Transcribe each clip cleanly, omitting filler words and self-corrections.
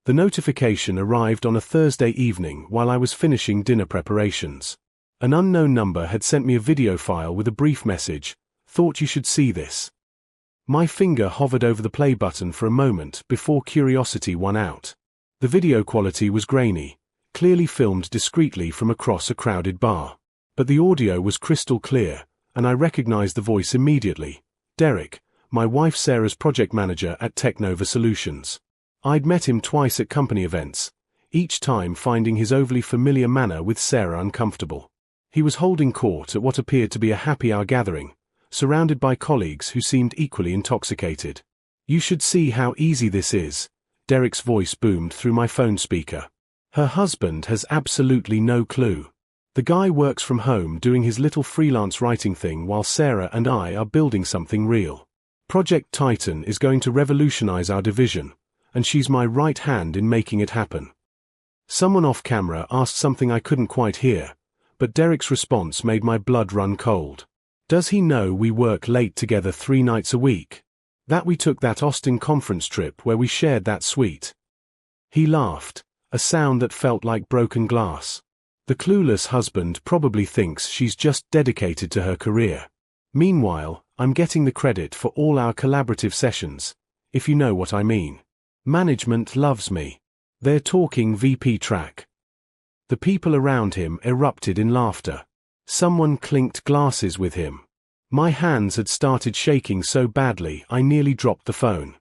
The notification arrived on a Thursday evening while I was finishing dinner preparations. An unknown number had sent me a video file with a brief message, "Thought you should see this." My finger hovered over the play button for a moment before curiosity won out. The video quality was grainy, clearly filmed discreetly from across a crowded bar. But the audio was crystal clear, and I recognized the voice immediately. Derek, my wife Sarah's project manager at Technova Solutions. I'd met him twice at company events, each time finding his overly familiar manner with Sarah uncomfortable. He was holding court at what appeared to be a happy hour gathering, surrounded by colleagues who seemed equally intoxicated. "You should see how easy this is," Derek's voice boomed through my phone speaker. "Her husband has absolutely no clue. The guy works from home doing his little freelance writing thing while Sarah and I are building something real. Project Titan is going to revolutionize our division, and she's my right hand in making it happen." Someone off camera asked something I couldn't quite hear, but Derek's response made my blood run cold. "Does he know we work late together 3 nights a week? That we took that Austin conference trip where we shared that suite?" He laughed, a sound that felt like broken glass. "The clueless husband probably thinks she's just dedicated to her career. Meanwhile, I'm getting the credit for all our collaborative sessions, if you know what I mean. Management loves me. They're talking VP track." The people around him erupted in laughter. Someone clinked glasses with him. My hands had started shaking so badly I nearly dropped the phone.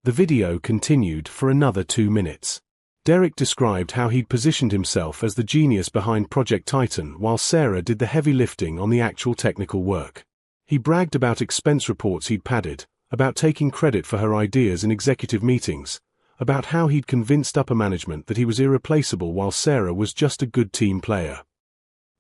The video continued for another 2 minutes. Derek described how he'd positioned himself as the genius behind Project Titan while Sarah did the heavy lifting on the actual technical work. He bragged about expense reports he'd padded, about taking credit for her ideas in executive meetings, about how he'd convinced upper management that he was irreplaceable while Sarah was just a good team player.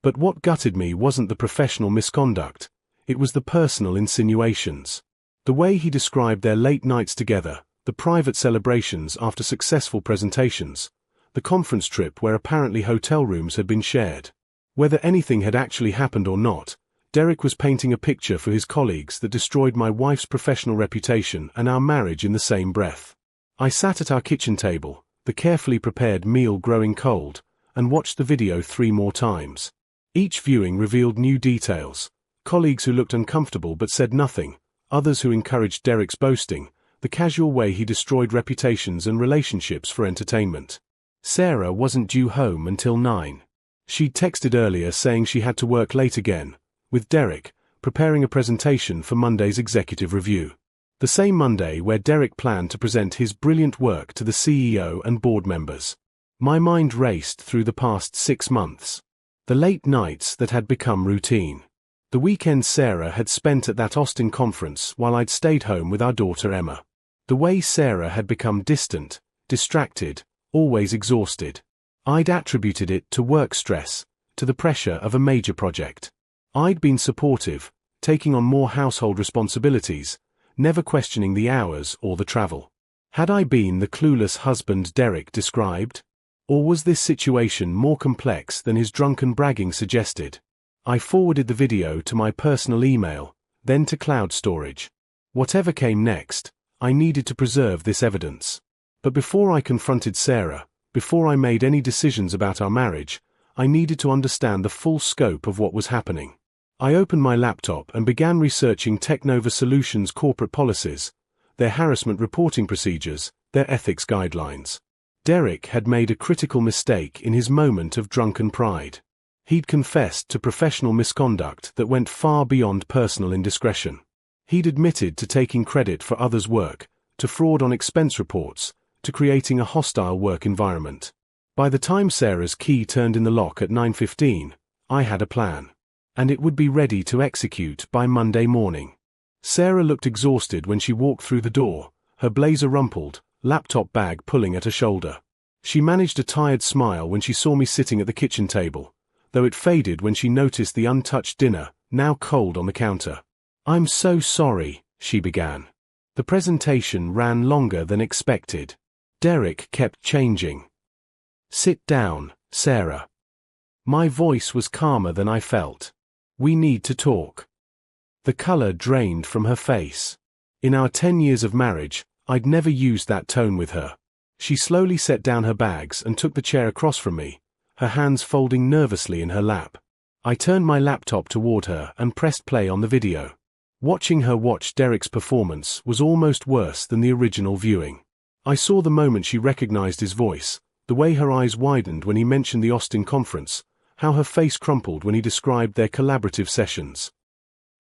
But what gutted me wasn't the professional misconduct, it was the personal insinuations. The way he described their late nights together, the private celebrations after successful presentations, the conference trip where apparently hotel rooms had been shared. Whether anything had actually happened or not, Derek was painting a picture for his colleagues that destroyed my wife's professional reputation and our marriage in the same breath. I sat at our kitchen table, the carefully prepared meal growing cold, and watched the video 3 more times. Each viewing revealed new details, colleagues who looked uncomfortable but said nothing, others who encouraged Derek's boasting, the casual way he destroyed reputations and relationships for entertainment. Sarah wasn't due home until 9. She'd texted earlier saying she had to work late again, with Derek, preparing a presentation for Monday's executive review. The same Monday where Derek planned to present his brilliant work to the CEO and board members. My mind raced through the past 6 months. The late nights that had become routine. The weekends Sarah had spent at that Austin conference while I'd stayed home with our daughter Emma. The way Sarah had become distant, distracted, always exhausted. I'd attributed it to work stress, to the pressure of a major project. I'd been supportive, taking on more household responsibilities, never questioning the hours or the travel. Had I been the clueless husband Derek described? Or was this situation more complex than his drunken bragging suggested? I forwarded the video to my personal email, then to cloud storage. Whatever came next, I needed to preserve this evidence. But before I confronted Sarah, before I made any decisions about our marriage, I needed to understand the full scope of what was happening. I opened my laptop and began researching Technova Solutions' corporate policies, their harassment reporting procedures, their ethics guidelines. Derek had made a critical mistake in his moment of drunken pride. He'd confessed to professional misconduct that went far beyond personal indiscretion. He'd admitted to taking credit for others' work, to fraud on expense reports, to creating a hostile work environment. By the time Sarah's key turned in the lock at 9:15, I had a plan. And it would be ready to execute by Monday morning. Sarah looked exhausted when she walked through the door, her blazer rumpled, laptop bag pulling at her shoulder. She managed a tired smile when she saw me sitting at the kitchen table, though it faded when she noticed the untouched dinner, now cold on the counter. "I'm so sorry," she began. The presentation ran longer than expected. Derek kept changing. "Sit down, Sarah." My voice was calmer than I felt. "We need to talk." The color drained from her face. In our 10 years of marriage, I'd never used that tone with her. She slowly set down her bags and took the chair across from me, her hands folding nervously in her lap. I turned my laptop toward her and pressed play on the video. Watching her watch Derek's performance was almost worse than the original viewing. I saw the moment she recognized his voice, the way her eyes widened when he mentioned the Austin conference, how her face crumpled when he described their collaborative sessions.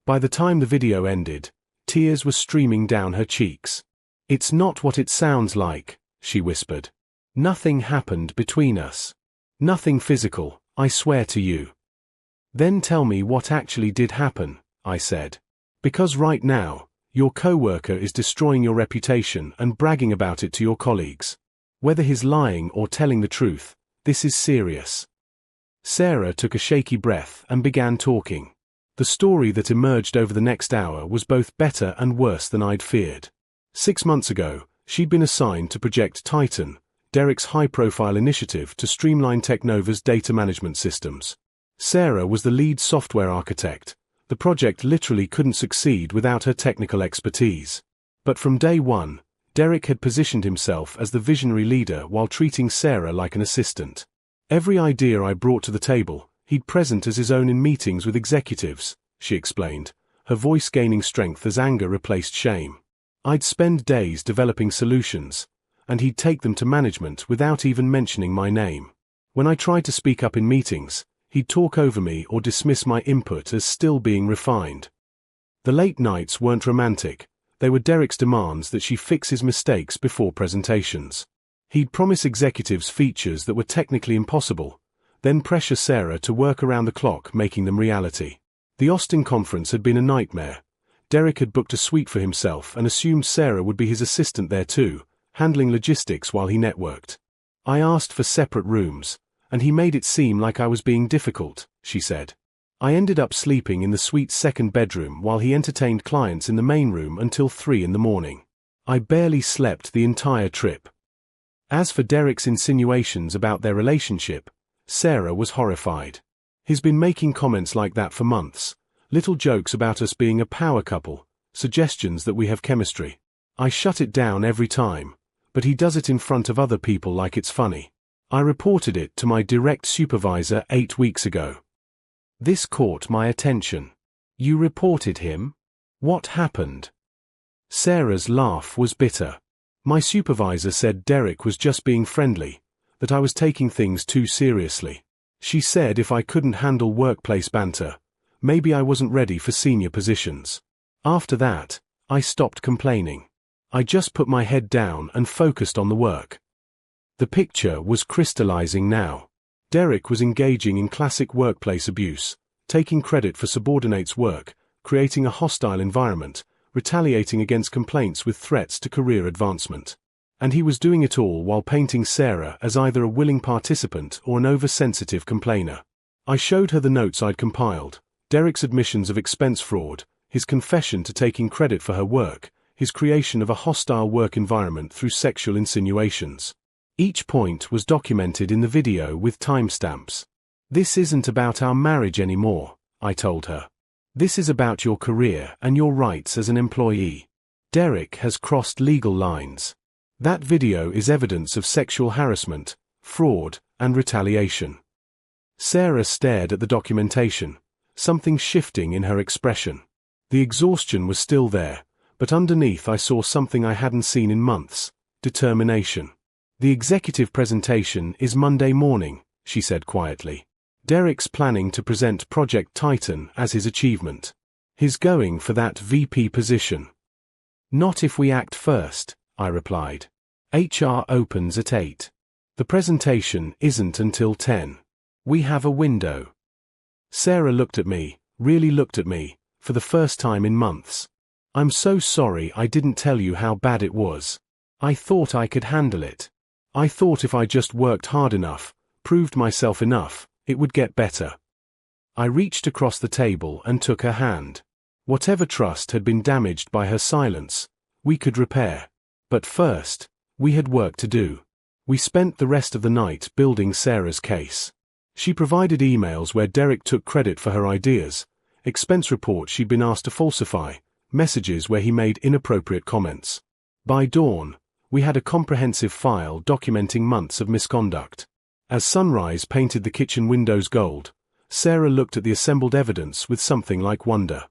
By the time the video ended, tears were streaming down her cheeks. "It's not what it sounds like," she whispered. "Nothing happened between us. Nothing physical, I swear to you." "Then tell me what actually did happen," I said. "Because right now, your coworker is destroying your reputation and bragging about it to your colleagues. Whether he's lying or telling the truth, this is serious." Sarah took a shaky breath and began talking. The story that emerged over the next hour was both better and worse than I'd feared. 6 months ago, she'd been assigned to Project Titan, Derek's high-profile initiative to streamline Technova's data management systems. Sarah was the lead software architect. The project literally couldn't succeed without her technical expertise. But from day one, Derek had positioned himself as the visionary leader while treating Sarah like an assistant. Every idea I brought to the table, he'd present as his own in meetings with executives, she explained, her voice gaining strength as anger replaced shame. I'd spend days developing solutions, and he'd take them to management without even mentioning my name. When I tried to speak up in meetings, he'd talk over me or dismiss my input as still being refined. The late nights weren't romantic. They were Derek's demands that she fix his mistakes before presentations. He'd promise executives features that were technically impossible, then pressure Sarah to work around the clock making them reality. The Austin conference had been a nightmare. Derek had booked a suite for himself and assumed Sarah would be his assistant there too, handling logistics while he networked. I asked for separate rooms, and he made it seem like I was being difficult, she said. I ended up sleeping in the suite's second bedroom while he entertained clients in the main room until 3 in the morning. I barely slept the entire trip. As for Derek's insinuations about their relationship, Sarah was horrified. He's been making comments like that for months, little jokes about us being a power couple, suggestions that we have chemistry. I shut it down every time, but he does it in front of other people like it's funny. I reported it to my direct supervisor 8 weeks ago. This caught my attention. "You reported him? What happened?" Sarah's laugh was bitter. "My supervisor said Derek was just being friendly, that I was taking things too seriously. She said if I couldn't handle workplace banter, maybe I wasn't ready for senior positions. After that, I stopped complaining. I just put my head down and focused on the work." The picture was crystallizing now. Derek was engaging in classic workplace abuse, taking credit for subordinates' work, creating a hostile environment, retaliating against complaints with threats to career advancement. And he was doing it all while painting Sarah as either a willing participant or an oversensitive complainer. I showed her the notes I'd compiled, Derek's admissions of expense fraud, his confession to taking credit for her work, his creation of a hostile work environment through sexual insinuations. Each point was documented in the video with timestamps. "This isn't about our marriage anymore," I told her. "This is about your career and your rights as an employee. Derek has crossed legal lines. That video is evidence of sexual harassment, fraud, and retaliation." Sarah stared at the documentation, something shifting in her expression. The exhaustion was still there, but underneath I saw something I hadn't seen in months: determination. "The executive presentation is Monday morning," she said quietly. "Derek's planning to present Project Titan as his achievement. He's going for that VP position." "Not if we act first," I replied. "HR opens at 8. The presentation isn't until 10. We have a window." Sarah looked at me, really looked at me, for the first time in months. "I'm so sorry I didn't tell you how bad it was. I thought I could handle it. I thought if I just worked hard enough, proved myself enough, it would get better." I reached across the table and took her hand. Whatever trust had been damaged by her silence, we could repair. But first, we had work to do. We spent the rest of the night building Sarah's case. She provided emails where Derek took credit for her ideas, expense reports she'd been asked to falsify, messages where he made inappropriate comments. By dawn, We had a comprehensive file documenting months of misconduct. As sunrise painted the kitchen windows gold, Sarah looked at the assembled evidence with something like wonder.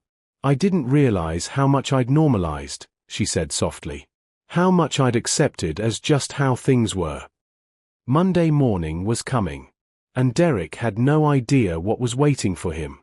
"I didn't realize how much I'd normalized," she said softly. "How much I'd accepted as just how things were." Monday morning was coming, and Derek had no idea what was waiting for him.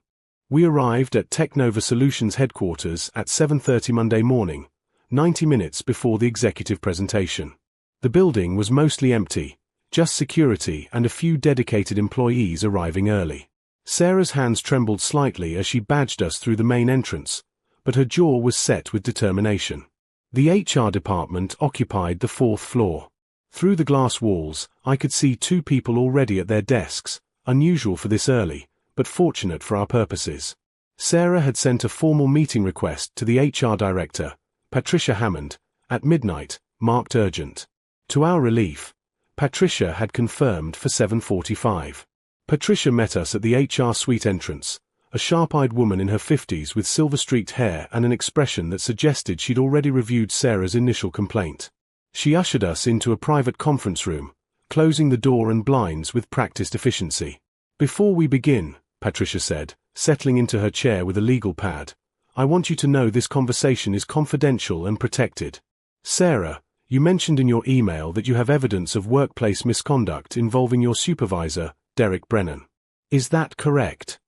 We arrived at Technova Solutions headquarters at 7:30 Monday morning, 90 minutes before the executive presentation. The building was mostly empty, just security and a few dedicated employees arriving early. Sarah's hands trembled slightly as she badged us through the main entrance, but her jaw was set with determination. The HR department occupied the 4th floor. Through the glass walls, I could see 2 people already at their desks, unusual for this early, but fortunate for our purposes. Sarah had sent a formal meeting request to the HR director, Patricia Hammond, at midnight, marked urgent. To our relief, Patricia had confirmed for 7:45. Patricia met us at the HR suite entrance, a sharp-eyed woman in her 50s with silver-streaked hair and an expression that suggested she'd already reviewed Sarah's initial complaint. She ushered us into a private conference room, closing the door and blinds with practiced efficiency. "Before we begin," Patricia said, settling into her chair with a legal pad, "I want you to know this conversation is confidential and protected. Sarah, you mentioned in your email that you have evidence of workplace misconduct involving your supervisor, Derek Brennan. Is that correct?"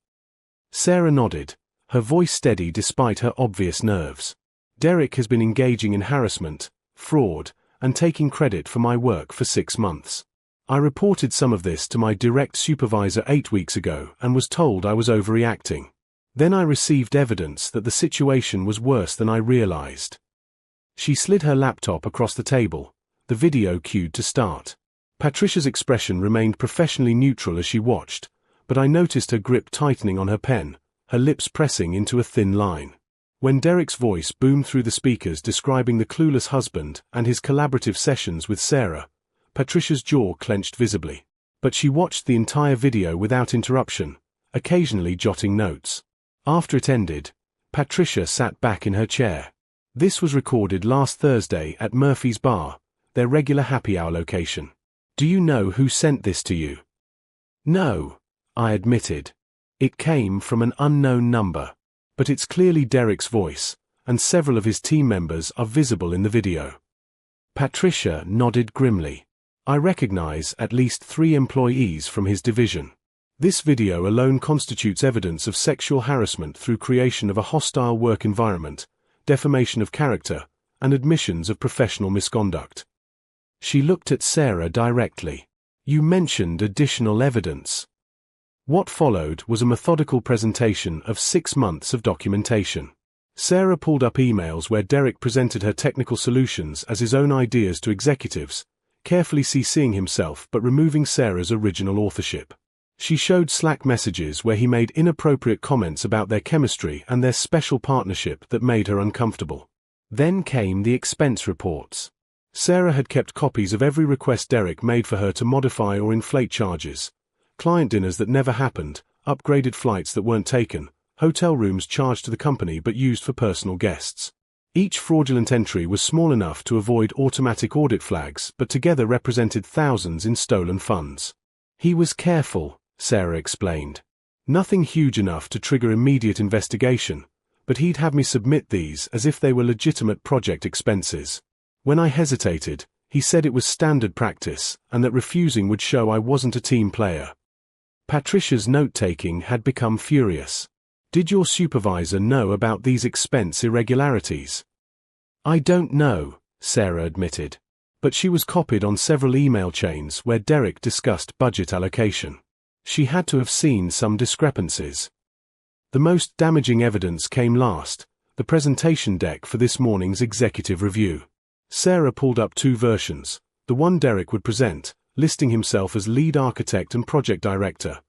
Sarah nodded, her voice steady despite her obvious nerves. "Derek has been engaging in harassment, fraud, and taking credit for my work for 6 months. I reported some of this to my direct supervisor 8 weeks ago and was told I was overreacting. Then I received evidence that the situation was worse than I realized." She slid her laptop across the table, the video cued to start. Patricia's expression remained professionally neutral as she watched, but I noticed her grip tightening on her pen, her lips pressing into a thin line. When Derek's voice boomed through the speakers describing the clueless husband and his collaborative sessions with Sarah, Patricia's jaw clenched visibly. But she watched the entire video without interruption, occasionally jotting notes. After it ended, Patricia sat back in her chair. "This was recorded last Thursday at Murphy's Bar, their regular happy hour location. Do you know who sent this to you?" "No," I admitted. "It came from an unknown number. But it's clearly Derek's voice, and several of his team members are visible in the video." Patricia nodded grimly. "I recognize at least 3 employees from his division. This video alone constitutes evidence of sexual harassment through creation of a hostile work environment, defamation of character, and admissions of professional misconduct." She looked at Sarah directly. "You mentioned additional evidence." What followed was a methodical presentation of 6 months of documentation. Sarah pulled up emails where Derek presented her technical solutions as his own ideas to executives, carefully CCing himself but removing Sarah's original authorship. She showed Slack messages where he made inappropriate comments about their chemistry and their special partnership that made her uncomfortable. Then came the expense reports. Sarah had kept copies of every request Derek made for her to modify or inflate charges. Client dinners that never happened, upgraded flights that weren't taken, hotel rooms charged to the company but used for personal guests. Each fraudulent entry was small enough to avoid automatic audit flags but together represented thousands in stolen funds. "He was careful," Sarah explained. "Nothing huge enough to trigger immediate investigation, but he'd have me submit these as if they were legitimate project expenses. When I hesitated, he said it was standard practice and that refusing would show I wasn't a team player." Patricia's note-taking had become furious. "Did your supervisor know about these expense irregularities?" "I don't know," Sarah admitted. But she was copied on several email chains where Derek discussed budget allocation. She had to have seen some discrepancies. The most damaging evidence came last, the presentation deck for this morning's executive review. Sarah pulled up 2 versions, the one Derek would present, listing himself as lead architect and project director,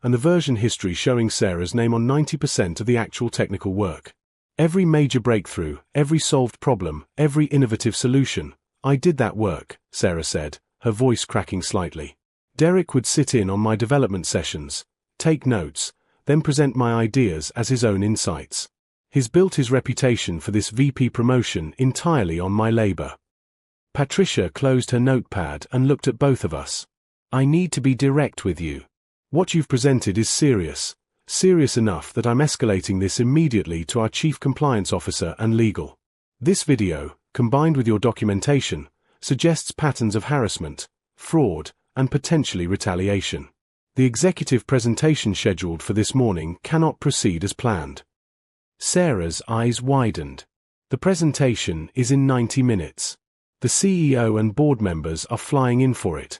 and the version history showing Sarah's name on 90% of the actual technical work. "Every major breakthrough, every solved problem, every innovative solution, I did that work," Sarah said, her voice cracking slightly. "Derek would sit in on my development sessions, take notes, then present my ideas as his own insights. He's built his reputation for this VP promotion entirely on my labor." Patricia closed her notepad and looked at both of us. I need to be direct with you. What you've presented is serious. Serious enough that I'm escalating this immediately to our Chief Compliance Officer and legal. This video, combined with your documentation, suggests patterns of harassment, fraud, and potentially retaliation. The executive presentation scheduled for this morning cannot proceed as planned. Sarah's eyes widened. The presentation is in 90 minutes. The CEO and board members are flying in for it.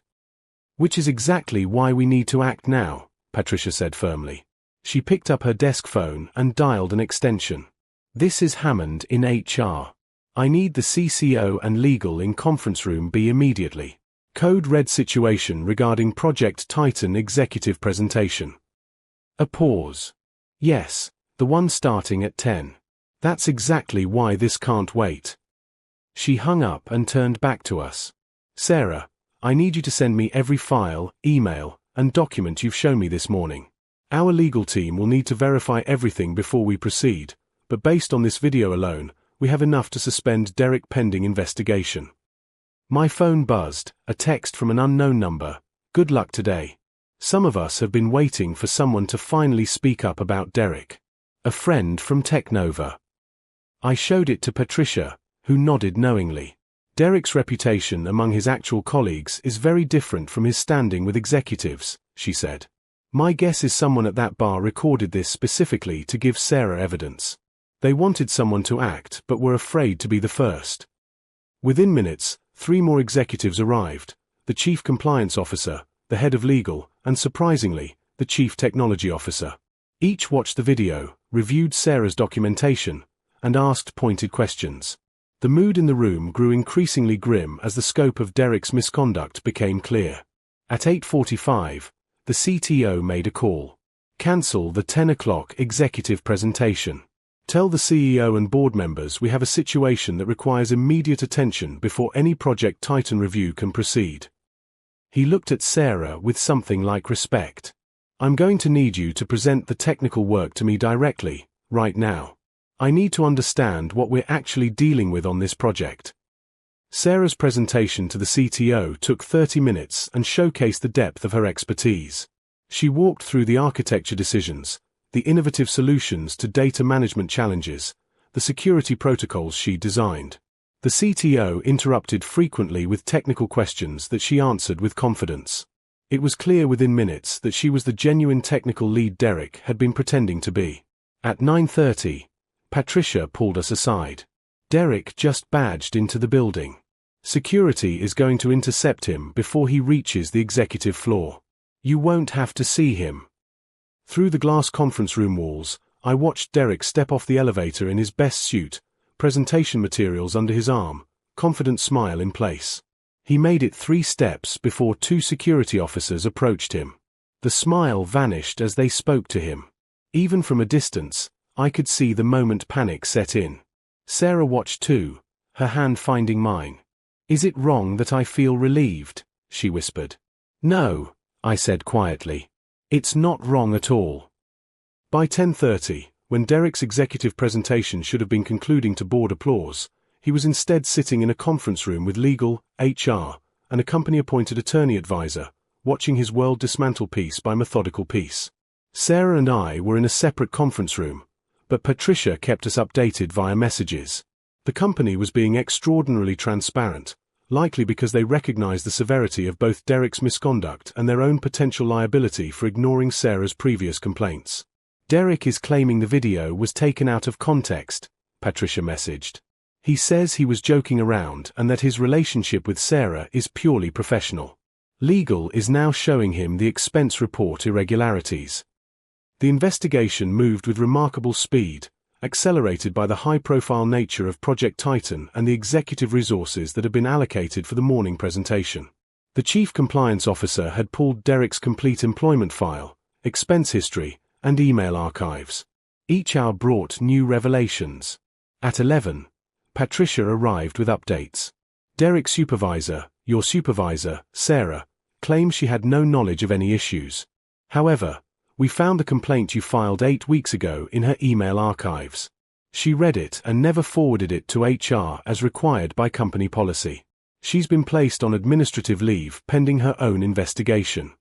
Which is exactly why we need to act now, Patricia said firmly. She picked up her desk phone and dialed an extension. This is Hammond in HR. I need the CCO and legal in conference room B immediately. Code red situation regarding Project Titan executive presentation. A pause. Yes, the one starting at 10. That's exactly why this can't wait. She hung up and turned back to us. Sarah, I need you to send me every file, email, and document you've shown me this morning. Our legal team will need to verify everything before we proceed, but based on this video alone, we have enough to suspend Derek pending investigation. My phone buzzed, a text from an unknown number. Good luck today. Some of us have been waiting for someone to finally speak up about Derek. A friend from Technova. I showed it to Patricia, who nodded knowingly. Derek's reputation among his actual colleagues is very different from his standing with executives, she said. My guess is someone at that bar recorded this specifically to give Sarah evidence. They wanted someone to act but were afraid to be the first. Within minutes, 3 more executives arrived, the Chief Compliance Officer, the Head of Legal, and surprisingly, the Chief Technology Officer. Each watched the video, reviewed Sarah's documentation, and asked pointed questions. The mood in the room grew increasingly grim as the scope of Derek's misconduct became clear. At 8:45, the CTO made a call. Cancel the 10 o'clock executive presentation. Tell the CEO and board members we have a situation that requires immediate attention before any Project Titan review can proceed. He looked at Sarah with something like respect. I'm going to need you to present the technical work to me directly, right now. I need to understand what we're actually dealing with on this project. Sarah's presentation to the CTO took 30 minutes and showcased the depth of her expertise. She walked through the architecture decisions, the innovative solutions to data management challenges, the security protocols she designed. The CTO interrupted frequently with technical questions that she answered with confidence. It was clear within minutes that she was the genuine technical lead Derek had been pretending to be. At 9:30, Patricia pulled us aside. Derek just badged into the building. Security is going to intercept him before he reaches the executive floor. You won't have to see him. Through the glass conference room walls, I watched Derek step off the elevator in his best suit, presentation materials under his arm, confident smile in place. He made it 3 steps before 2 security officers approached him. The smile vanished as they spoke to him. Even from a distance, I could see the moment panic set in. Sarah watched too, her hand finding mine. Is it wrong that I feel relieved? She whispered. No, I said quietly. It's not wrong at all. By 10:30, when Derek's executive presentation should have been concluding to board applause, he was instead sitting in a conference room with legal, HR, and a company-appointed attorney advisor, watching his world dismantle piece by methodical piece. Sarah and I were in a separate conference room, but Patricia kept us updated via messages. The company was being extraordinarily transparent, likely because they recognized the severity of both Derek's misconduct and their own potential liability for ignoring Sarah's previous complaints. Derek is claiming the video was taken out of context, Patricia messaged. He says he was joking around and that his relationship with Sarah is purely professional. Legal is now showing him the expense report irregularities. The investigation moved with remarkable speed, accelerated by the high-profile nature of Project Titan and the executive resources that had been allocated for the morning presentation. The Chief Compliance Officer had pulled Derek's complete employment file, expense history, and email archives. Each hour brought new revelations. At 11, Patricia arrived with updates. Derek's supervisor, your supervisor, Sarah, claims she had no knowledge of any issues. However, we found the complaint you filed 8 weeks ago in her email archives. She read it and never forwarded it to HR as required by company policy. She's been placed on administrative leave pending her own investigation.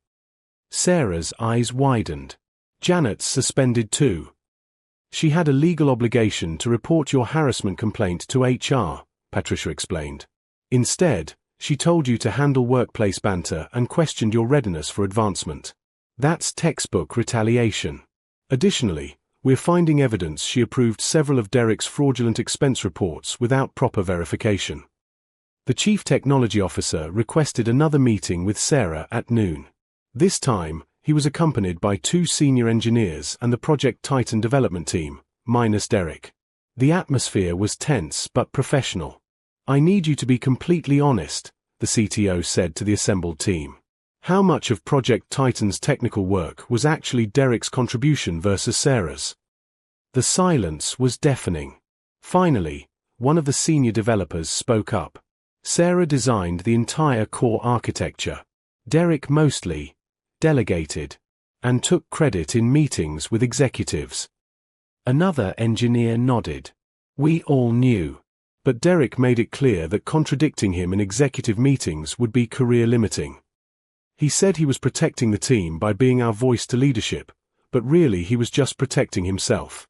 Sarah's eyes widened. Janet's suspended too. She had a legal obligation to report your harassment complaint to HR, Patricia explained. Instead, she told you to handle workplace banter and questioned your readiness for advancement. That's textbook retaliation. Additionally, we're finding evidence she approved several of Derek's fraudulent expense reports without proper verification. The Chief Technology Officer requested another meeting with Sarah at noon. This time, he was accompanied by 2 senior engineers and the Project Titan development team, minus Derek. The atmosphere was tense but professional. "I need you to be completely honest," the CTO said to the assembled team. How much of Project Titan's technical work was actually Derek's contribution versus Sarah's? The silence was deafening. Finally, one of the senior developers spoke up. Sarah designed the entire core architecture. Derek mostly delegated and took credit in meetings with executives. Another engineer nodded. We all knew. But Derek made it clear that contradicting him in executive meetings would be career-limiting. He said he was protecting the team by being our voice to leadership, but really he was just protecting himself.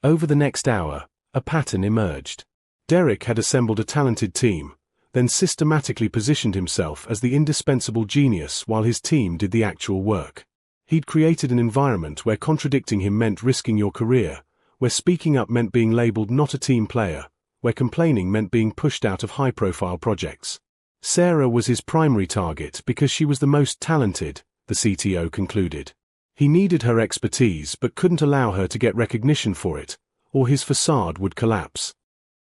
Over the next hour, a pattern emerged. Derek had assembled a talented team, then systematically positioned himself as the indispensable genius while his team did the actual work. He'd created an environment where contradicting him meant risking your career, where speaking up meant being labeled not a team player, where complaining meant being pushed out of high-profile projects. Sarah was his primary target because she was the most talented, the CTO concluded. He needed her expertise but couldn't allow her to get recognition for it, or his facade would collapse.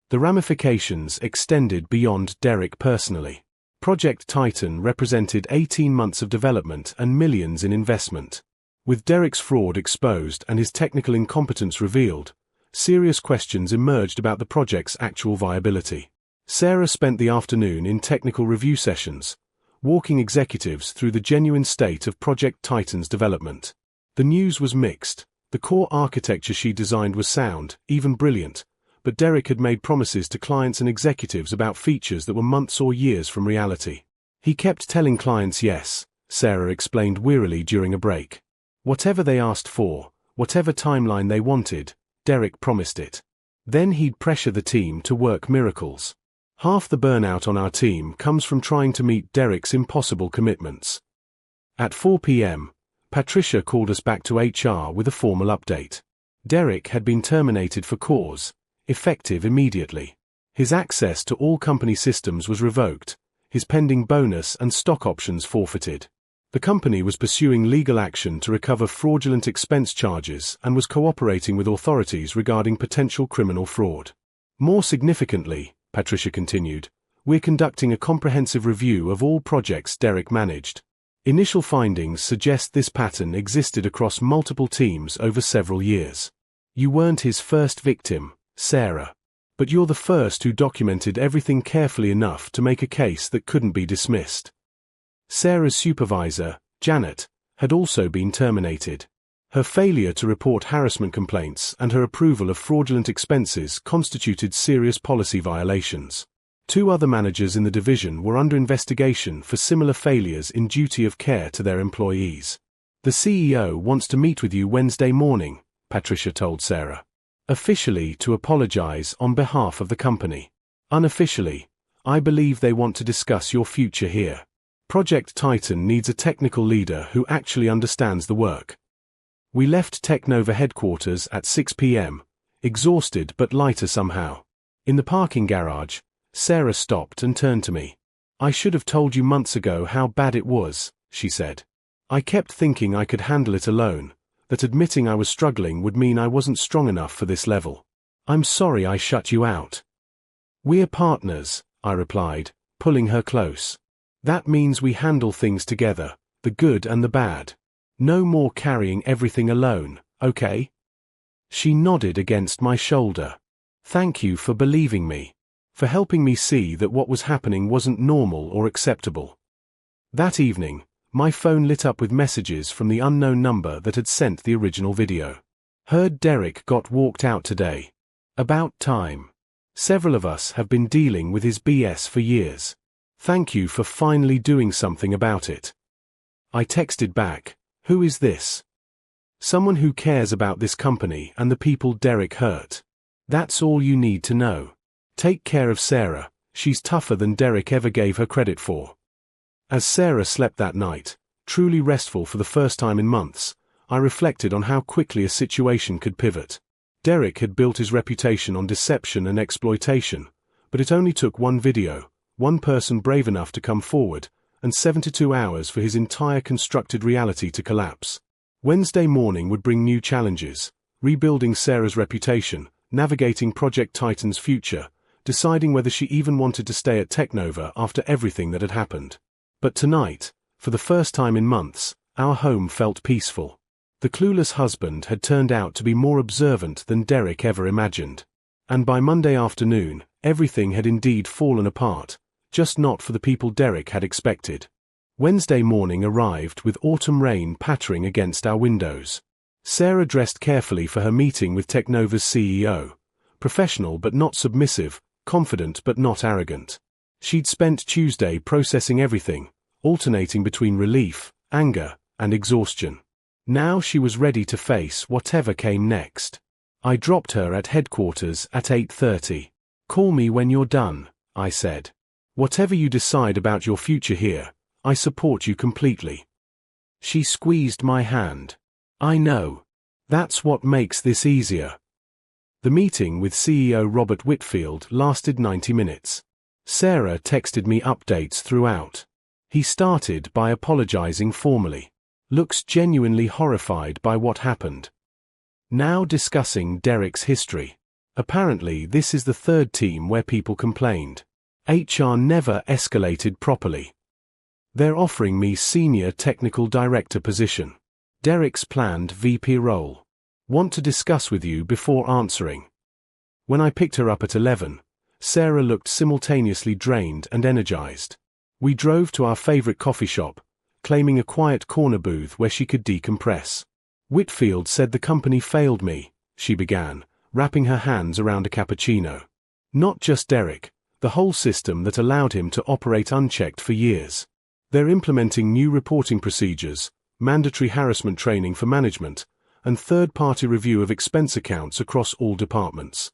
The ramifications extended beyond Derek personally. Project Titan represented 18 months of development and millions in investment. With Derek's fraud exposed and his technical incompetence revealed, serious questions emerged about the project's actual viability. Sarah spent the afternoon in technical review sessions, walking executives through the genuine state of Project Titan's development. The news was mixed. The core architecture she designed was sound, even brilliant, but Derek had made promises to clients and executives about features that were months or years from reality. He kept telling clients yes, Sarah explained wearily during a break. Whatever they asked for, whatever timeline they wanted, Derek promised it. Then he'd pressure the team to work miracles. Half the burnout on our team comes from trying to meet Derek's impossible commitments. At 4 p.m., Patricia called us back to HR with a formal update. Derek had been terminated for cause, effective immediately. His access to all company systems was revoked, his pending bonus and stock options forfeited. The company was pursuing legal action to recover fraudulent expense charges and was cooperating with authorities regarding potential criminal fraud. More significantly, Patricia continued, we're conducting a comprehensive review of all projects Derek managed. Initial findings suggest this pattern existed across multiple teams over several years. You weren't his first victim, Sarah. But you're the first who documented everything carefully enough to make a case that couldn't be dismissed. Sarah's supervisor, Janet, had also been terminated. Her failure to report harassment complaints and her approval of fraudulent expenses constituted serious policy violations. 2 other managers in the division were under investigation for similar failures in duty of care to their employees. The CEO wants to meet with you Wednesday morning, Patricia told Sarah. Officially to apologize on behalf of the company. Unofficially, I believe they want to discuss your future here. Project Titan needs a technical leader who actually understands the work. We left Technova headquarters at 6 p.m., exhausted but lighter somehow. In the parking garage, Sarah stopped and turned to me. I should have told you months ago how bad it was, she said. I kept thinking I could handle it alone, that admitting I was struggling would mean I wasn't strong enough for this level. I'm sorry I shut you out. We're partners, I replied, pulling her close. That means we handle things together, the good and the bad. No more carrying everything alone, okay? She nodded against my shoulder. Thank you for believing me. For helping me see that what was happening wasn't normal or acceptable. That evening, my phone lit up with messages from the unknown number that had sent the original video. Heard Derek got walked out today. About time. Several of us have been dealing with his BS for years. Thank you for finally doing something about it. I texted back, who is this? Someone who cares about this company and the people Derek hurt. That's all you need to know. Take care of Sarah, she's tougher than Derek ever gave her credit for. As Sarah slept that night, truly restful for the first time in months, I reflected on how quickly a situation could pivot. Derek had built his reputation on deception and exploitation, but it only took one video, one person brave enough to come forward, and 72 hours for his entire constructed reality to collapse. Wednesday morning would bring new challenges, rebuilding Sarah's reputation, navigating Project Titan's future, deciding whether she even wanted to stay at Technova after everything that had happened. But tonight, for the first time in months, our home felt peaceful. The clueless husband had turned out to be more observant than Derek ever imagined. And by Monday afternoon, everything had indeed fallen apart, just not for the people Derek had expected. Wednesday morning arrived with autumn rain pattering against our windows. Sarah dressed carefully for her meeting with Technova's CEO. Professional but not submissive, confident but not arrogant. She'd spent Tuesday processing everything, alternating between relief, anger, and exhaustion. Now she was ready to face whatever came next. I dropped her at headquarters at 8:30. Call me when you're done, I said. Whatever you decide about your future here, I support you completely. She squeezed my hand. I know. That's what makes this easier. The meeting with CEO Robert Whitfield lasted 90 minutes. Sarah texted me updates throughout. He started by apologizing formally. Looks genuinely horrified by what happened. Now discussing Derek's history. Apparently this is the third team where people complained. HR never escalated properly. They're offering me senior technical director position. Derek's planned VP role. Want to discuss with you before answering. When I picked her up at 11, Sarah looked simultaneously drained and energized. We drove to our favorite coffee shop, claiming a quiet corner booth where she could decompress. Whitfield said the company failed me, she began, wrapping her hands around a cappuccino. Not just Derek, the whole system that allowed him to operate unchecked for years. They're implementing new reporting procedures, mandatory harassment training for management, and third-party review of expense accounts across all departments.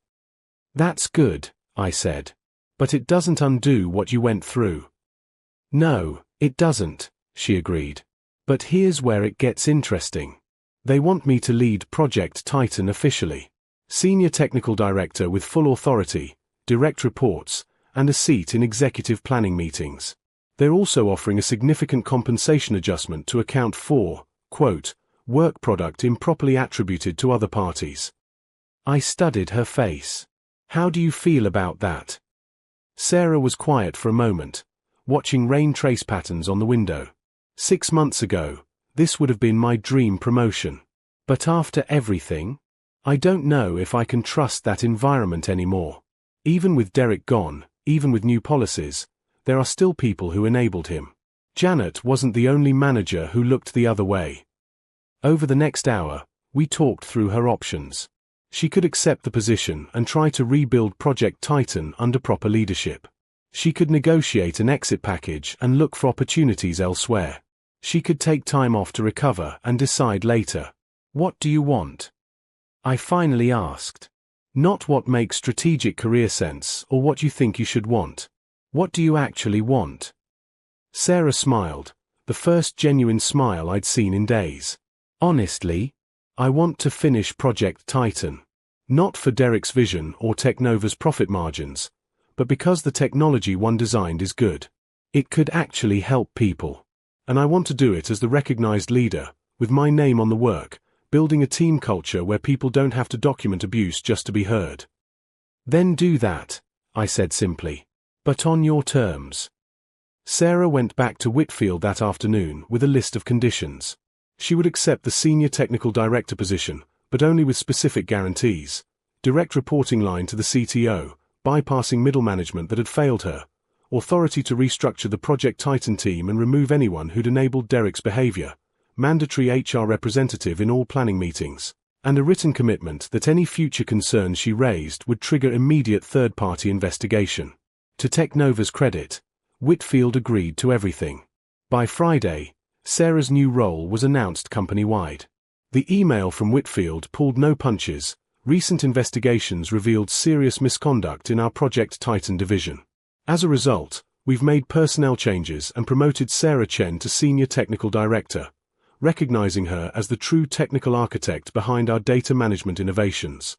That's good, I said. But it doesn't undo what you went through. No, it doesn't, she agreed. But here's where it gets interesting. They want me to lead Project Titan officially. Senior Technical Director with full authority, direct reports, and a seat in executive planning meetings. They're also offering a significant compensation adjustment to account for, quote, work product improperly attributed to other parties. I studied her face. How do you feel about that? Sarah was quiet for a moment, watching rain trace patterns on the window. 6 months ago, this would have been my dream promotion. But after everything, I don't know if I can trust that environment anymore. Even with Derek gone, even with new policies, there are still people who enabled him. Janet wasn't the only manager who looked the other way. Over the next hour, we talked through her options. She could accept the position and try to rebuild Project Titan under proper leadership. She could negotiate an exit package and look for opportunities elsewhere. She could take time off to recover and decide later. What do you want? I finally asked. Not what makes strategic career sense or what you think you should want. What do you actually want? Sarah smiled, the first genuine smile I'd seen in days. Honestly, I want to finish Project Titan. Not for Derek's vision or Technova's profit margins, but because the technology one designed is good. It could actually help people. And I want to do it as the recognized leader, with my name on the work, building a team culture where people don't have to document abuse just to be heard. Then do that, I said simply. But on your terms. Sarah went back to Whitfield that afternoon with a list of conditions. She would accept the senior technical director position, but only with specific guarantees. Direct reporting line to the CTO, bypassing middle management that had failed her. Authority to restructure the Project Titan team and remove anyone who'd enabled Derek's behavior. Mandatory HR representative in all planning meetings. And a written commitment that any future concerns she raised would trigger immediate third-party investigation. To Technova's credit, Whitfield agreed to everything. By Friday, Sarah's new role was announced company-wide. The email from Whitfield pulled no punches. Recent investigations revealed serious misconduct in our Project Titan division. As a result, we've made personnel changes and promoted Sarah Chen to Senior Technical Director, recognizing her as the true technical architect behind our data management innovations.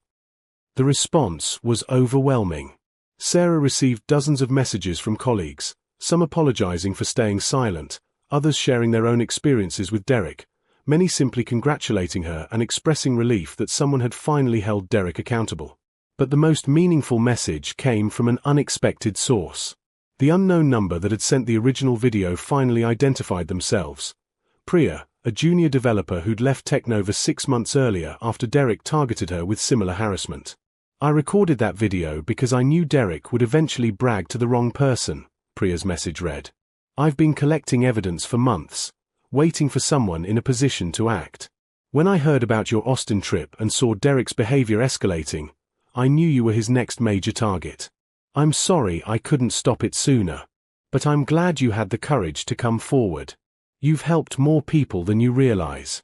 The response was overwhelming. Sarah received dozens of messages from colleagues, some apologizing for staying silent, others sharing their own experiences with Derek, many simply congratulating her and expressing relief that someone had finally held Derek accountable. But the most meaningful message came from an unexpected source. The unknown number that had sent the original video finally identified themselves. Priya, a junior developer who'd left Technova 6 months earlier after Derek targeted her with similar harassment. I recorded that video because I knew Derek would eventually brag to the wrong person, Priya's message read. I've been collecting evidence for months, waiting for someone in a position to act. When I heard about your Austin trip and saw Derek's behavior escalating, I knew you were his next major target. I'm sorry I couldn't stop it sooner. But I'm glad you had the courage to come forward. You've helped more people than you realize.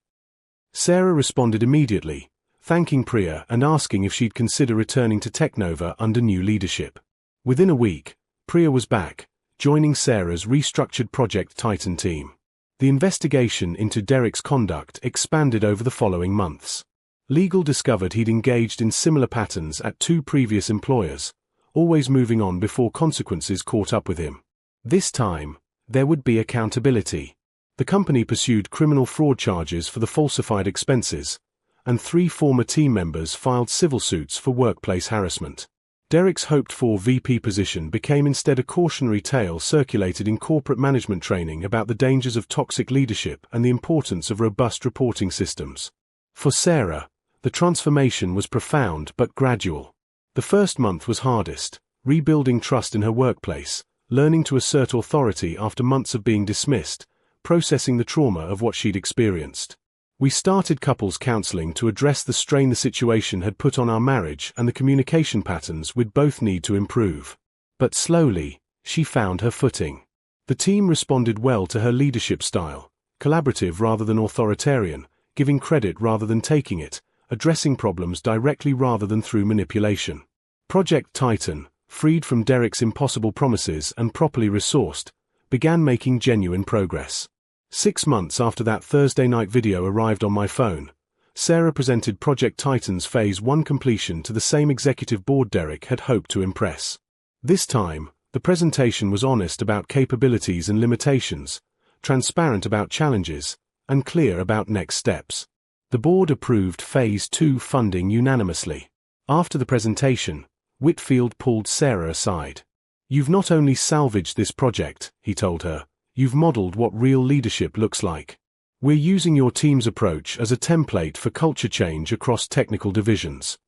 Sarah responded immediately, thanking Priya and asking if she'd consider returning to Technova under new leadership. Within a week, Priya was back, joining Sarah's restructured Project Titan team. The investigation into Derek's conduct expanded over the following months. Legal discovered he'd engaged in similar patterns at 2 previous employers, always moving on before consequences caught up with him. This time, there would be accountability. The company pursued criminal fraud charges for the falsified expenses, and 3 former team members filed civil suits for workplace harassment. Derek's hoped-for VP position became instead a cautionary tale circulated in corporate management training about the dangers of toxic leadership and the importance of robust reporting systems. For Sarah, the transformation was profound but gradual. The first month was hardest, rebuilding trust in her workplace, learning to assert authority after months of being dismissed, processing the trauma of what she'd experienced. We started couples counseling to address the strain the situation had put on our marriage and the communication patterns we'd both need to improve. But slowly, she found her footing. The team responded well to her leadership style, collaborative rather than authoritarian, giving credit rather than taking it, addressing problems directly rather than through manipulation. Project Titan, freed from Derek's impossible promises and properly resourced, began making genuine progress. 6 months after that Thursday night video arrived on my phone, Sarah presented Project Titan's Phase 1 completion to the same executive board Derek had hoped to impress. This time, the presentation was honest about capabilities and limitations, transparent about challenges, and clear about next steps. The board approved Phase 2 funding unanimously. After the presentation, Whitfield pulled Sarah aside. "You've not only salvaged this project," he told her, "you've modeled what real leadership looks like. We're using your team's approach as a template for culture change across technical divisions."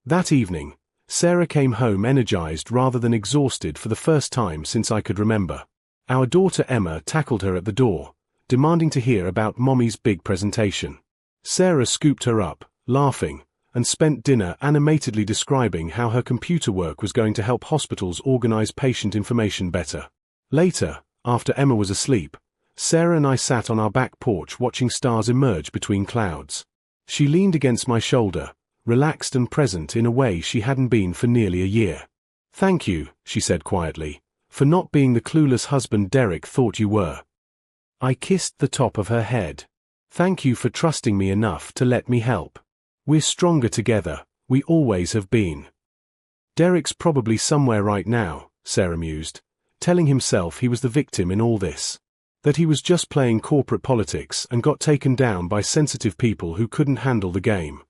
That evening, Sarah came home energized rather than exhausted for the first time since I could remember. Our daughter Emma tackled her at the door, demanding to hear about Mommy's big presentation. Sarah scooped her up, laughing, and spent dinner animatedly describing how her computer work was going to help hospitals organize patient information better. Later, after Emma was asleep, Sarah and I sat on our back porch watching stars emerge between clouds. She leaned against my shoulder, relaxed and present in a way she hadn't been for nearly a year. "Thank you," she said quietly, "for not being the clueless husband Derek thought you were." I kissed the top of her head. "Thank you for trusting me enough to let me help. We're stronger together, we always have been." "Derek's probably somewhere right now," Sarah mused, telling himself he was the victim in all this. That he was just playing corporate politics and got taken down by sensitive people who couldn't handle the game.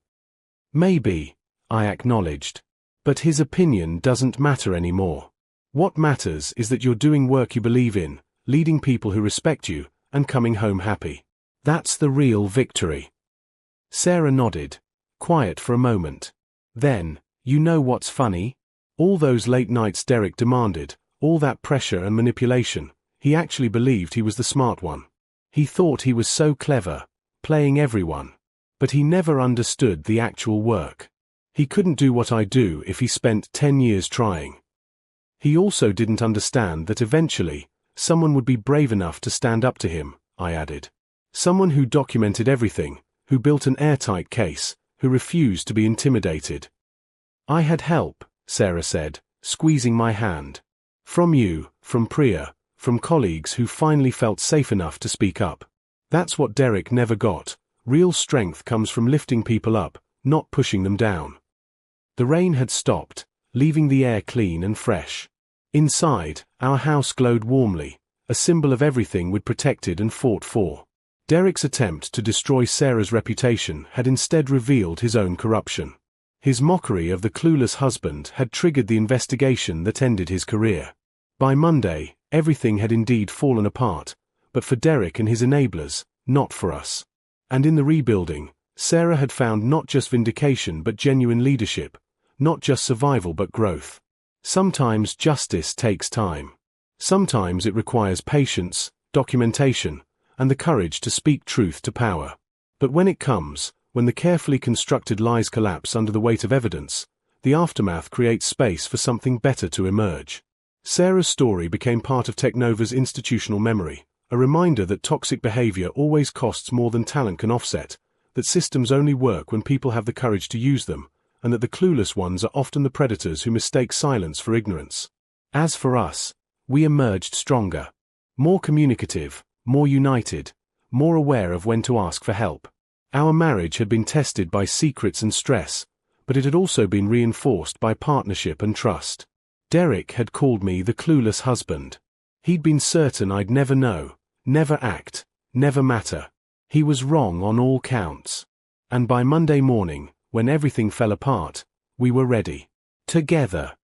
"Maybe," I acknowledged. "But his opinion doesn't matter anymore. What matters is that you're doing work you believe in, leading people who respect you, and coming home happy. That's the real victory." Sarah nodded, quiet for a moment. Then, "You know what's funny? All those late nights Derek demanded, all that pressure and manipulation, he actually believed he was the smart one. He thought he was so clever, playing everyone. But he never understood the actual work. He couldn't do what I do if he spent 10 years trying. He also didn't understand that eventually, someone would be brave enough to stand up to him, I added. Someone who documented everything, who built an airtight case, who refused to be intimidated. I had help, Sarah said, squeezing my hand. From you, from Priya, from colleagues who finally felt safe enough to speak up. That's what Derek never got. Real strength comes from lifting people up, not pushing them down. The rain had stopped, leaving the air clean and fresh. Inside, our house glowed warmly, a symbol of everything we'd protected and fought for. Derek's attempt to destroy Sarah's reputation had instead revealed his own corruption. His mockery of the clueless husband had triggered the investigation that ended his career. By Monday, everything had indeed fallen apart, but for Derek and his enablers, not for us. And in the rebuilding, Sarah had found not just vindication but genuine leadership, not just survival but growth. Sometimes justice takes time. Sometimes it requires patience, documentation, and the courage to speak truth to power. But when it comes, when the carefully constructed lies collapse under the weight of evidence, the aftermath creates space for something better to emerge. Sarah's story became part of Technova's institutional memory, a reminder that toxic behavior always costs more than talent can offset, that systems only work when people have the courage to use them, and that the clueless ones are often the predators who mistake silence for ignorance. As for us, we emerged stronger, more communicative, more united, more aware of when to ask for help. Our marriage had been tested by secrets and stress, but it had also been reinforced by partnership and trust. Derek had called me the clueless husband. He'd been certain I'd never know, never act, never matter. He was wrong on all counts. And by Monday morning, when everything fell apart, we were ready. Together.